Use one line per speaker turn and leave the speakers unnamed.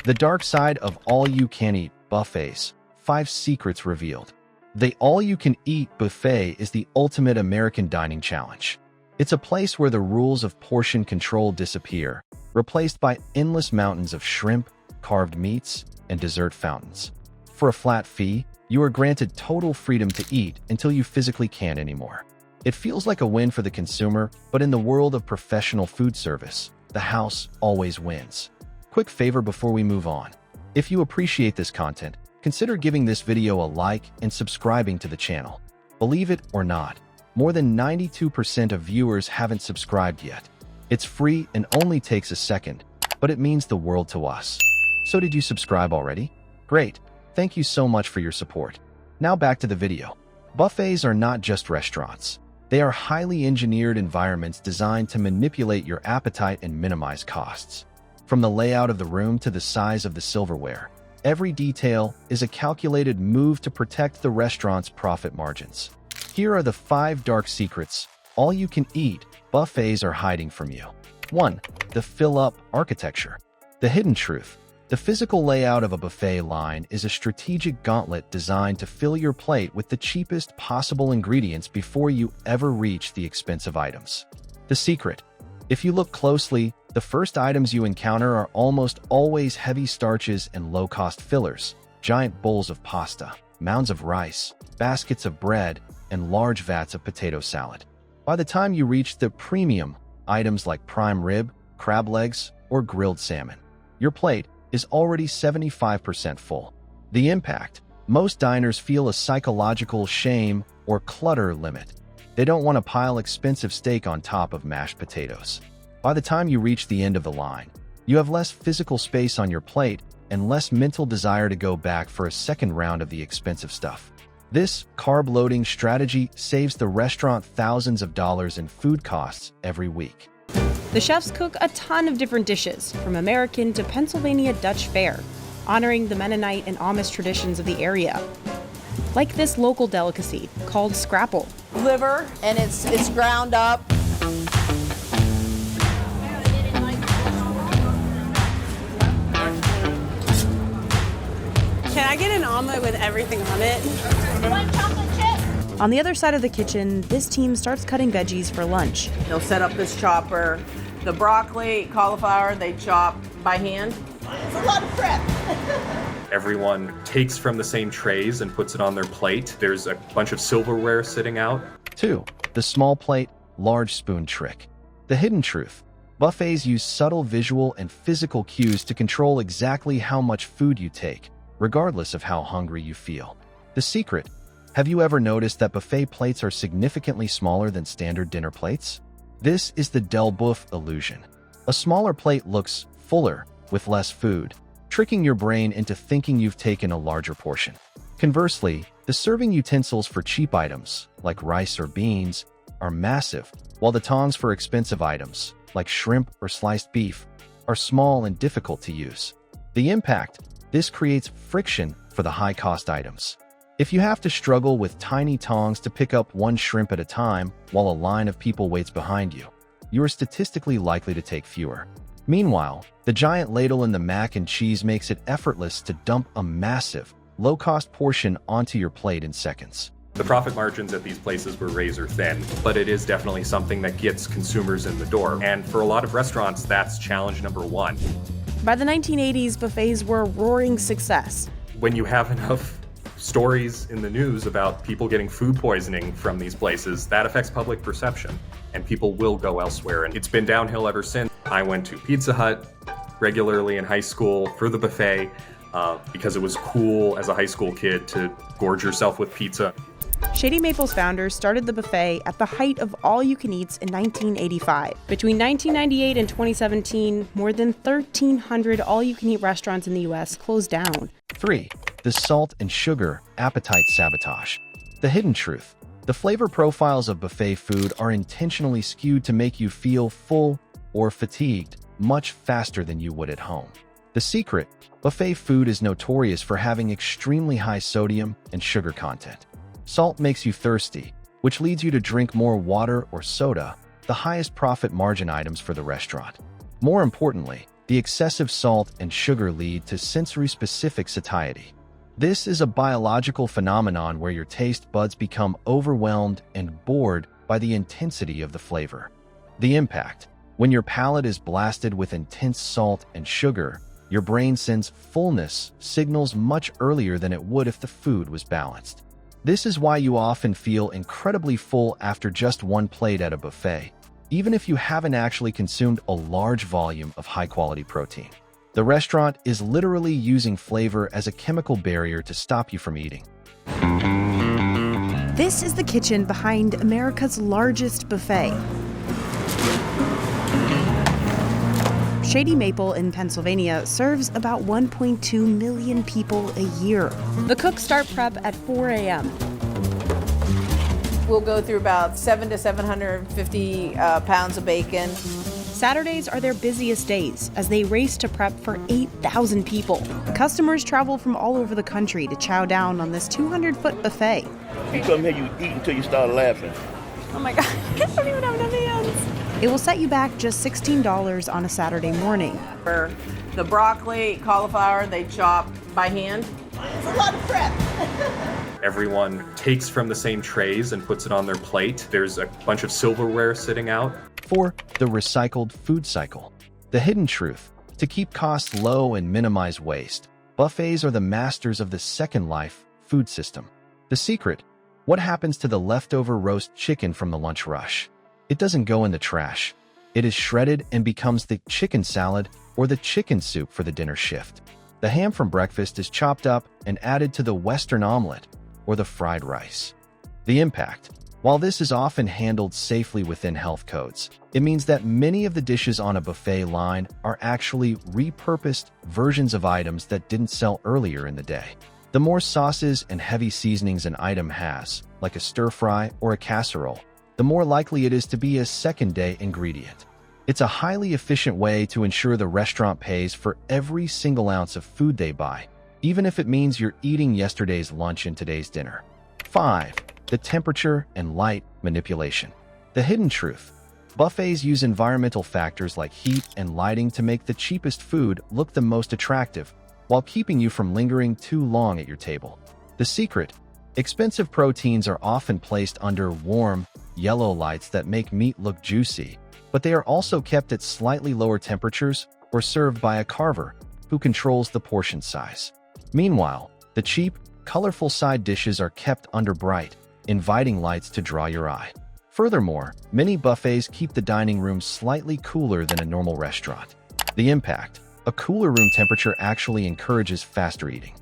The dark side of all-you-can-eat buffets. 5 secrets revealed. The all-you-can-eat buffet is the ultimate American dining challenge. It's a place where the rules of portion control disappear, replaced by endless mountains of shrimp, carved meats, and dessert fountains. For a flat fee, you are granted total freedom to eat until you physically can't anymore. It feels like a win for the consumer, but in the world of professional food service, the house always wins. Quick favor before we move on. If you appreciate this content, consider giving this video a like and subscribing to the channel. Believe it or not, more than 92% of viewers haven't subscribed yet. It's free and only takes a second, but it means the world to us. So did you subscribe already? Great. Thank you so much for your support. Now back to the video. Buffets are not just restaurants. They are highly engineered environments designed to manipulate your appetite and minimize costs. From the layout of the room to the size of the silverware, every detail is a calculated move to protect the restaurant's profit margins. Here are the 5 dark secrets all-you-can-eat buffets are hiding from you. 1. The fill-up architecture. The hidden truth. The physical layout of a buffet line is a strategic gauntlet designed to fill your plate with the cheapest possible ingredients before you ever reach the expensive items. The secret. If you look closely, the first items you encounter are almost always heavy starches and low-cost fillers, giant bowls of pasta, mounds of rice, baskets of bread, and large vats of potato salad. By the time you reach the premium items like prime rib, crab legs, or grilled salmon, your plate is already 75% full. The impact. Most diners feel a psychological shame or clutter limit. They don't want to pile expensive steak on top of mashed potatoes. By the time you reach the end of the line, you have less physical space on your plate and less mental desire to go back for a second round of the expensive stuff. This carb-loading strategy saves the restaurant thousands of dollars in food costs every week.
The chefs cook a ton of different dishes, from American to Pennsylvania Dutch fare, honoring the Mennonite and Amish traditions of the area. Like this local delicacy called scrapple.
Liver, and it's ground up.
Can I get an omelet with everything on it?
One chocolate chip.
On the other side of the kitchen, this team starts cutting veggies for lunch.
They'll set up this chopper. The broccoli, cauliflower, they chop by hand. It's a lot of prep.
Everyone takes from the same trays and puts it on their plate. There's a bunch of silverware sitting out.
2. The small plate, large spoon trick. The hidden truth. Buffets use subtle visual and physical cues to control exactly how much food you take, regardless of how hungry you feel. The secret. Have you ever noticed that buffet plates are significantly smaller than standard dinner plates? This is the Del Boeuf illusion. A smaller plate looks fuller with less food, tricking your brain into thinking you've taken a larger portion. Conversely, the serving utensils for cheap items, like rice or beans, are massive, while the tongs for expensive items, like shrimp or sliced beef, are small and difficult to use. The impact. This creates friction for the high-cost items. If you have to struggle with tiny tongs to pick up one shrimp at a time while a line of people waits behind you, you are statistically likely to take fewer. Meanwhile, the giant ladle in the mac and cheese makes it effortless to dump a massive, low-cost portion onto your plate in seconds.
The profit margins at these places were razor thin, but it is definitely something that gets consumers in the door. And for a lot of restaurants, that's challenge number 1.
By the 1980s, buffets were a roaring success.
When you have enough stories in the news about people getting food poisoning from these places, that affects public perception, and people will go elsewhere. And it's been downhill ever since. I went to Pizza Hut regularly in high school for the buffet because it was cool as a high school kid to gorge yourself with pizza.
Shady Maple's founders started the buffet at the height of all-you-can-eats in 1985. Between 1998 and 2017, more than 1,300 all-you-can-eat restaurants in the U.S. closed down.
3. The salt and sugar appetite sabotage. The hidden truth. The flavor profiles of buffet food are intentionally skewed to make you feel full or fatigued much faster than you would at home. The secret. Buffet food is notorious for having extremely high sodium and sugar content. Salt makes you thirsty, which leads you to drink more water or soda, the highest profit margin items for the restaurant. More importantly, The excessive salt and sugar lead to sensory-specific satiety. This is a biological phenomenon where your taste buds become overwhelmed and bored by the intensity of the flavor. The impact: when your palate is blasted with intense salt and sugar, your brain sends fullness signals much earlier than it would if the food was balanced. This is why you often feel incredibly full after just one plate at a buffet, even if you haven't actually consumed a large volume of high-quality protein. The restaurant is literally using flavor as a chemical barrier to stop you from eating.
This is the kitchen behind America's largest buffet. Shady Maple in Pennsylvania serves about 1.2 million people a year. The cooks start prep at 4 a.m.
We'll go through about 700 to 750 pounds of bacon.
Saturdays are their busiest days as they race to prep for 8,000 people. Customers travel from all over the country to chow down on this 200-foot buffet.
You come here, you eat until you start laughing.
Oh my God, I don't even have enough hands.
It will set you back just $16 on a Saturday morning.
For the broccoli, cauliflower, they chop by hand. It's a lot of prep.
Everyone takes from the same trays and puts it on their plate. There's a bunch of silverware sitting out.
4. The recycled food cycle. The hidden truth: to keep costs low and minimize waste, buffets are the masters of the second life food system. The secret: what happens to the leftover roast chicken from the lunch rush? It doesn't go in the trash. It is shredded and becomes the chicken salad or the chicken soup for the dinner shift. The ham from breakfast is chopped up and added to the Western omelet or the fried rice. The impact: while this is often handled safely within health codes, it means that many of the dishes on a buffet line are actually repurposed versions of items that didn't sell earlier in the day. The more sauces and heavy seasonings an item has, like a stir-fry or a casserole, the more likely it is to be a second-day ingredient. It's a highly efficient way to ensure the restaurant pays for every single ounce of food they buy, even if it means you're eating yesterday's lunch and today's dinner. 5. The temperature and light manipulation. The hidden truth: buffets use environmental factors like heat and lighting to make the cheapest food look the most attractive, while keeping you from lingering too long at your table. The secret: expensive proteins are often placed under warm, yellow lights that make meat look juicy, but they are also kept at slightly lower temperatures or served by a carver who controls the portion size. Meanwhile, the cheap, colorful side dishes are kept under bright, inviting lights to draw your eye. Furthermore, many buffets keep the dining room slightly cooler than a normal restaurant. The impact: a cooler room temperature actually encourages faster eating.